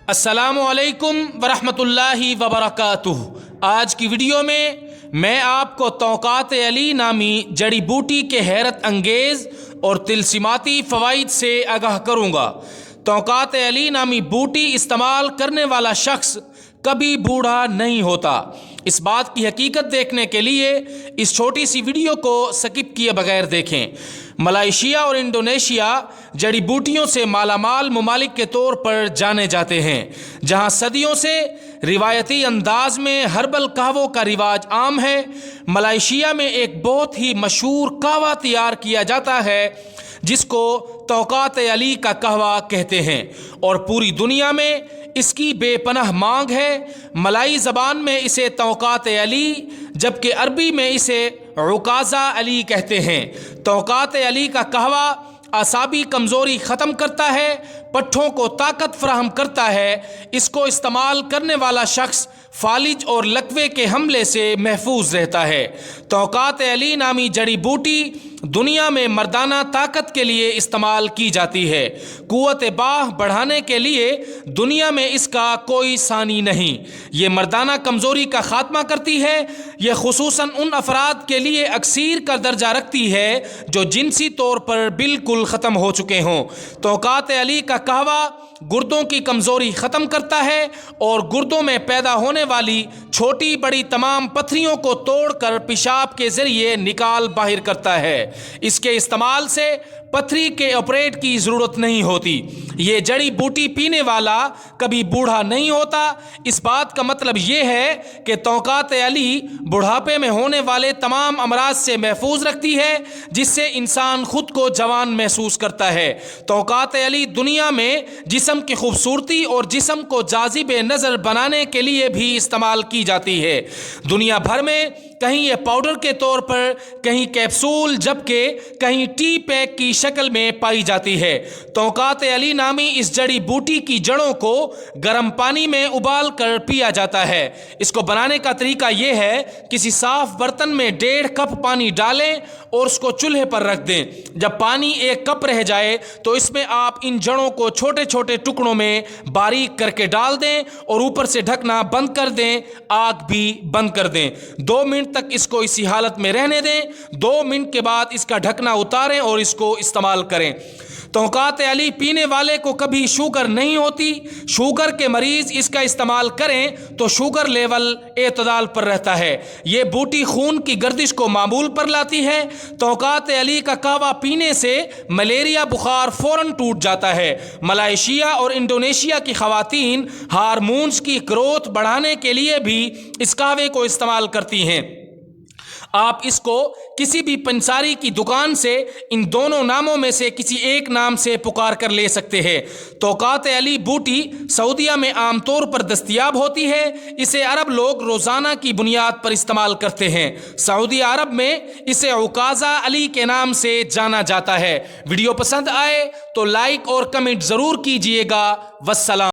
السلام علیکم ورحمۃ اللہ وبرکاتہ۔ آج کی ویڈیو میں آپ کو توقات علی نامی جڑی بوٹی کے حیرت انگیز اور طلسماتی فوائد سے آگاہ کروں گا۔ توقات علی نامی بوٹی استعمال کرنے والا شخص کبھی بوڑھا نہیں ہوتا۔ اس بات کی حقیقت دیکھنے کے لیے اس چھوٹی سی ویڈیو کو سکپ کیے بغیر دیکھیں۔ ملائیشیا اور انڈونیشیا جڑی بوٹیوں سے مالا مال ممالک کے طور پر جانے جاتے ہیں، جہاں صدیوں سے روایتی انداز میں ہربل قہووں کا رواج عام ہے۔ ملائیشیا میں ایک بہت ہی مشہور قہوہ تیار کیا جاتا ہے جس کو توقات علی کا قہوہ کہتے ہیں، اور پوری دنیا میں اس کی بے پناہ مانگ ہے۔ ملائی زبان میں اسے توقات علی جبکہ عربی میں اسے عکازہ علی کہتے ہیں۔ توقات علی کا قہوہ اعصابی کمزوری ختم کرتا ہے، پٹھوں کو طاقت فراہم کرتا ہے۔ اس کو استعمال کرنے والا شخص فالج اور لکوے کے حملے سے محفوظ رہتا ہے۔ توقات علی نامی جڑی بوٹی دنیا میں مردانہ طاقت کے لیے استعمال کی جاتی ہے۔ قوت باہ بڑھانے کے لیے دنیا میں اس کا کوئی ثانی نہیں۔ یہ مردانہ کمزوری کا خاتمہ کرتی ہے۔ یہ خصوصاً ان افراد کے لیے اکسیر کا درجہ رکھتی ہے جو جنسی طور پر بالکل ختم ہو چکے ہوں۔ توقات علی کا قہوہ گردوں کی کمزوری ختم کرتا ہے اور گردوں میں پیدا ہونے والی چھوٹی بڑی تمام پتھریوں کو توڑ کر پیشاب کے ذریعے نکال باہر کرتا ہے۔ اس کے استعمال سے پتھری کے آپریٹ کی ضرورت نہیں ہوتی۔ یہ جڑی بوٹی پینے والا کبھی بوڑھا نہیں ہوتا۔ اس بات کا مطلب یہ ہے کہ توقات علی بڑھاپے میں ہونے والے تمام امراض سے محفوظ رکھتی ہے، جس سے انسان خود کو جوان محسوس کرتا ہے۔ توقات علی دنیا میں جسم کی خوبصورتی اور جسم کو جاذب نظر بنانے کے لیے بھی استعمال کی جاتی ہے۔ دنیا بھر میں کہیں یہ پاؤڈر کے طور پر، کہیں کیپسول، جبکہ کہیں ٹی پیک کی شکل میں پائی جاتی ہے۔ توقات علی نامی اس جڑی بوٹی کی جڑوں کو گرم پانی میں ابال کر پیا جاتا ہے۔ اس کو بنانے کا طریقہ یہ ہے، کسی صاف برتن میں 1.5 کپ پانی ڈالیں اور اس کو چولہے پر رکھ دیں۔ جب پانی 1 کپ رہ جائے تو اس میں آپ ان جڑوں کو چھوٹے چھوٹے ٹکڑوں میں باریک کر کے ڈال دیں اور اوپر سے ڈھکنا بند کر دیں، آگ بھی بند کر دیں۔ 2 منٹ تک اس کو اسی حالت میں رہنے دیں۔ 2 منٹ کے بعد اس کا ڈھکنا اتاریں اور اس کو استعمال کریں۔ توقات علی پینے والے کو کبھی شوگر نہیں ہوتی۔ شوگر کے مریض اس کا استعمال کریں تو شوگر لیول اعتدال پر رہتا ہے۔ یہ بوٹی خون کی گردش کو معمول پر لاتی ہے۔ توقات علی کا قہوہ پینے سے ملیریا بخار فوراً ٹوٹ جاتا ہے۔ ملائیشیا اور انڈونیشیا کی خواتین ہارمونز کی گروتھ بڑھانے کے لیے بھی اس قہوے کو استعمال کرتی ہیں۔ آپ اس کو کسی بھی پنساری کی دکان سے ان دونوں ناموں میں سے کسی ایک نام سے پکار کر لے سکتے ہیں۔ توقات علی بوٹی سعودیہ میں عام طور پر دستیاب ہوتی ہے۔ اسے عرب لوگ روزانہ کی بنیاد پر استعمال کرتے ہیں۔ سعودی عرب میں اسے عکازہ علی کے نام سے جانا جاتا ہے۔ ویڈیو پسند آئے تو لائک اور کمنٹ ضرور کیجیے گا۔ والسلام۔